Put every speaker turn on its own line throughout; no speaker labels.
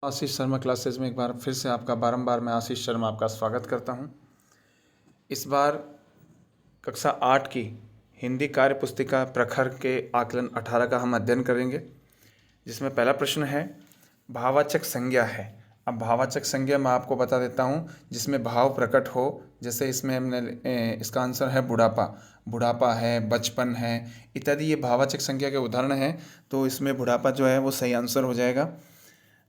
Ashish Sharma classes में एक बार फिर से आपका बारंबार मैं आशीष शर्मा आपका स्वागत करता हूं। इस बार कक्षा 8 की हिंदी कार्य पुस्तिका प्रखर के आकलन 18 का हम अध्ययन करेंगे, जिसमें पहला प्रश्न है भाववाचक संज्ञा है। अब भाववाचक संज्ञा मैं आपको बता देता हूं, जिसमें भाव प्रकट हो। जैसे इसमें हमने इसका आंसर है बुढ़ापा, बुढ़ापा है, बचपन है इत्यादि, ये भाववाचक संज्ञा के उदाहरण हैं। तो इसमें बुढ़ापा जो है वो सही आंसर हो जाएगा।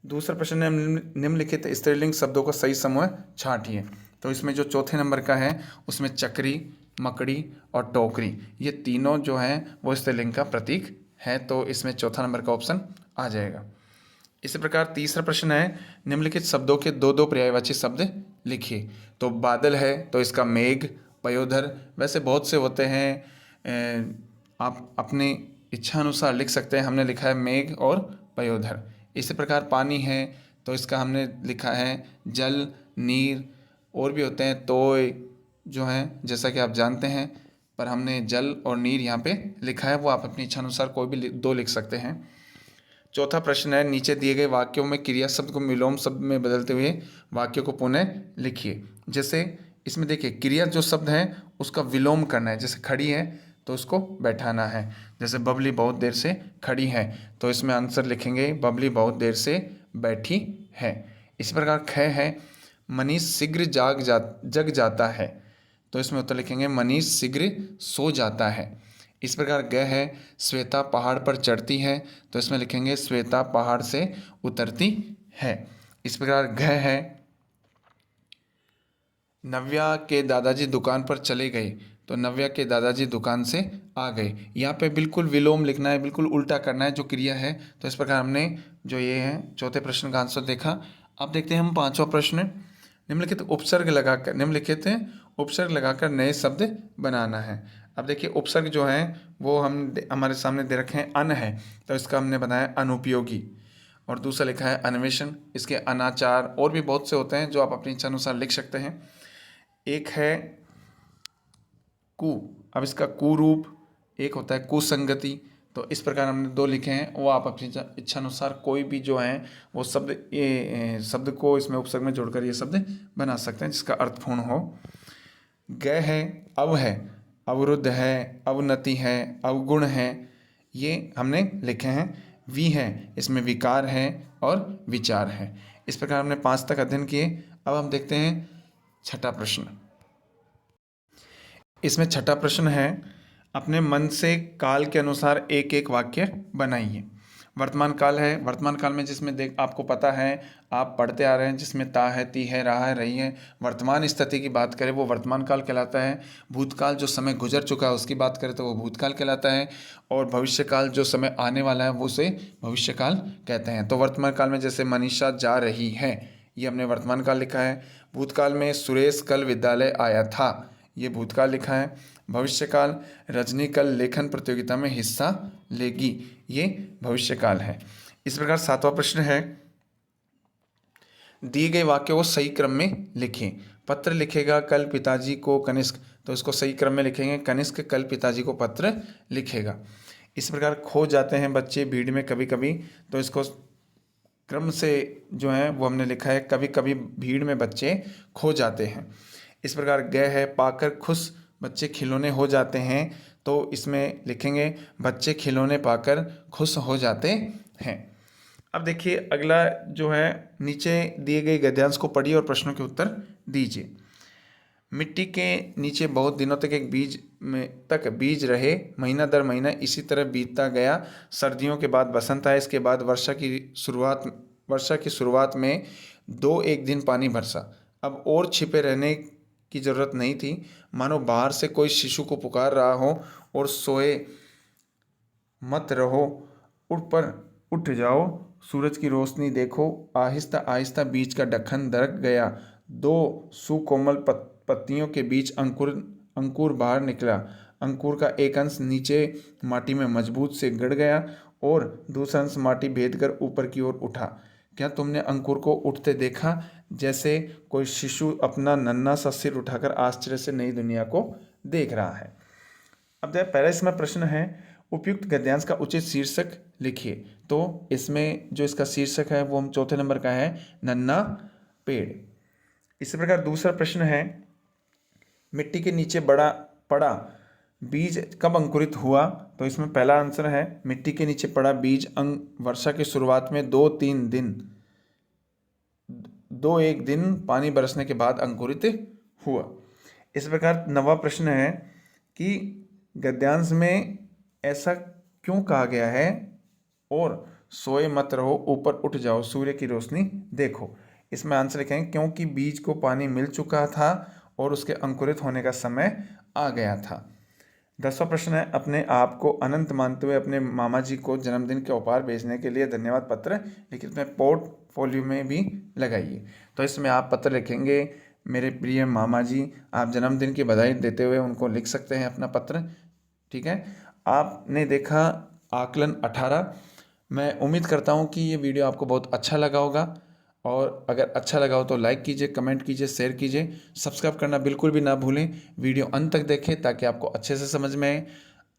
दूसरा प्रश्न है निम्नलिखित स्त्रीलिंग शब्दों का सही समूह छांटिए। तो इसमें जो चौथे नंबर का है उसमें चक्री, मकड़ी और टोकरी, ये तीनों जो हैं वो स्त्रीलिंग का प्रतीक है। तो इसमें चौथा नंबर का ऑप्शन आ जाएगा। इसी प्रकार तीसरा प्रश्न है निम्नलिखित शब्दों के दो दो पर्यायवाची शब्द लिखिए। तो बादल है तो इसका मेघ, पयोधर, वैसे बहुत से होते हैं, आप अपनी इच्छा अनुसार लिख सकते हैं। हमने लिखा है मेघ और पयोधर। इसी प्रकार पानी है तो इसका हमने लिखा है जल, नीर, और भी होते हैं तोय जो हैं, जैसा कि आप जानते हैं, पर हमने जल और नीर यहाँ पे लिखा है। वो आप अपनी इच्छा अनुसार कोई भी दो लिख सकते हैं। चौथा प्रश्न है नीचे दिए गए वाक्यों में क्रिया शब्द को विलोम शब्द में बदलते हुए वाक्यों को पुनः लिखिए। जैसे इसमें देखिए क्रिया जो शब्द है उसका विलोम करना है। जैसे खड़ी है तो उसको बैठाना है। जैसे बबली बहुत देर से खड़ी है तो इसमें आंसर लिखेंगे बबली बहुत देर से बैठी है। इसी प्रकार ख है मनीष शीघ्र जग जाता है तो इसमें उत्तर लिखेंगे मनीष शीघ्र सो जाता है। इस प्रकार ग है श्वेता पहाड़ पर चढ़ती है तो इसमें लिखेंगे श्वेता पहाड़ से उतरती है। इस प्रकार घ है नव्या के दादाजी दुकान पर चले गए तो नव्या के दादाजी दुकान से आ गए। यहाँ पे बिल्कुल विलोम लिखना है, बिल्कुल उल्टा करना है जो क्रिया है। तो इस प्रकार हमने जो ये है चौथे प्रश्न का आंसर देखा। अब देखते हैं हम पांचवा प्रश्न। निम्नलिखित उपसर्ग लगाकर नए शब्द बनाना है। अब देखिए उपसर्ग जो है वो हमारे सामने दे रखे हैं। अन है तो इसका हमने बनाया अनुपयोगी, और दूसरा लिखा है अन्वेषण, इसके अनाचार, और भी बहुत से होते हैं जो आप अपनी इच्छा अनुसार लिख सकते हैं। एक है कु, अब इसका कुरूप, एक होता है कुसंगति। तो इस प्रकार हमने दो लिखे हैं, वो आप अपनी इच्छा अनुसार कोई भी जो है वो शब्द, ये शब्द को इसमें उपसर्ग में जोड़कर ये शब्द बना सकते हैं जिसका अर्थपूर्ण हो। ग है अव है, अवरुद्ध है, अवनति है, अवगुण है, ये हमने लिखे हैं। वी है इसमें विकार है और विचार है। इस प्रकार हमने 5 तक अध्ययन किए। अब हम देखते हैं छठा प्रश्न। इसमें छठा प्रश्न है अपने मन से काल के अनुसार एक एक वाक्य बनाइए। वर्तमान काल है, वर्तमान काल में जिसमें देख आपको पता है, आप पढ़ते आ रहे हैं, जिसमें ता है, ती है, रहा है, रही है, वर्तमान स्थिति की बात करें वो वर्तमान काल कहलाता है। भूतकाल जो समय गुजर चुका है उसकी बात करें तो वो भूतकाल कहलाता है। और भविष्यकाल जो समय आने वाला है वो उसे भविष्यकाल कहते हैं। तो वर्तमान काल में जैसे मनीषा जा रही है, ये हमने वर्तमान काल लिखा है। भूतकाल में सुरेश कल विद्यालय आया था, ये भूतकाल लिखा है। भविष्यकाल रजनी कल लेखन प्रतियोगिता में हिस्सा लेगी, ये भविष्यकाल है। इस प्रकार 7वां प्रश्न है दिए गए वाक्यों को सही क्रम में लिखें। पत्र लिखेगा कल पिताजी को कनिष्क, तो इसको सही क्रम में लिखेंगे कनिष्क कल पिताजी को पत्र लिखेगा। इस प्रकार खो जाते हैं बच्चे भीड़ में कभी कभी, तो इसको क्रम से जो है वो हमने लिखा है कभी कभी भीड़ में बच्चे खो जाते हैं। इस प्रकार ग है पाकर खुश बच्चे खिलौने हो जाते हैं, तो इसमें लिखेंगे बच्चे खिलौने पाकर खुश हो जाते हैं। अब देखिए अगला जो है नीचे दिए गए गद्यांश को पढ़िए और प्रश्नों के उत्तर दीजिए। मिट्टी के नीचे बहुत दिनों तक एक बीज रहे, महीना दर महीना इसी तरह बीतता गया। सर्दियों के बाद बसंत आया, इसके बाद वर्षा की शुरुआत में 1 दिन पानी बरसा। अब और छिपे रहने की जरूरत नहीं थी, मानो बाहर से कोई शिशु को पुकार रहा हो। और सोए मत रहो, उठ जाओ, सूरज की रोशनी देखो। आहिस्ता आहिस्ता बीज का ढक्कन दरक गया, 2 सुकोमल पत्तियों के बीच अंकुर बाहर निकला। अंकुर का एक अंश नीचे माटी में मजबूत से गड़ गया और दूसरा अंश माटी भेदकर ऊपर की ओर उठा। क्या तुमने अंकुर को उठते देखा, जैसे कोई शिशु अपना नन्हा सा सिर उठाकर आश्चर्य से नई दुनिया को देख रहा है। अब पहला इसमें प्रश्न है उपयुक्त गद्यांश का उचित शीर्षक लिखिए। तो इसमें जो इसका शीर्षक है वो हम चौथे नंबर का है, नन्हा पेड़। इसी प्रकार दूसरा प्रश्न है, मिट्टी के नीचे बड़ा पड़ा बीज कब अंकुरित हुआ? तो इसमें पहला आंसर है, मिट्टी के नीचे पड़ा बीज वर्षा की शुरुआत में 2-1 दिन पानी बरसने के बाद अंकुरित हुआ। इस प्रकार नवा प्रश्न है कि गद्यांश में ऐसा क्यों कहा गया है, और सोए मत रहो ऊपर उठ जाओ सूर्य की रोशनी देखो। इसमें आंसर लिखेंगे, क्योंकि बीज को पानी मिल चुका था और उसके अंकुरित होने का समय आ गया था। 10वां प्रश्न है, अपने आप को अनंत मानते हुए अपने मामा जी को जन्मदिन के उपहार भेजने के लिए धन्यवाद पत्र लिखित में पोर्टफोलियो में भी लगाइए। तो इसमें आप पत्र लिखेंगे, मेरे प्रिय मामा जी, आप जन्मदिन की बधाई देते हुए उनको लिख सकते हैं अपना पत्र। ठीक है, आपने देखा आकलन 18। मैं उम्मीद करता हूँ कि ये वीडियो आपको बहुत अच्छा लगा होगा, और अगर अच्छा लगा हो तो लाइक कीजिए, कमेंट कीजिए, शेयर कीजिए, सब्सक्राइब करना बिल्कुल भी ना भूलें। वीडियो अंत तक देखें ताकि आपको अच्छे से समझ में आए।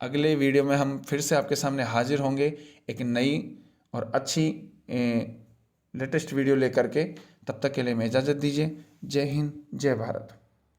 अगले वीडियो में हम फिर से आपके सामने हाजिर होंगे एक नई और अच्छी लेटेस्ट वीडियो लेकर के। तब तक के लिए मैं इजाज़त दीजिए। जय हिंद, जय भारत।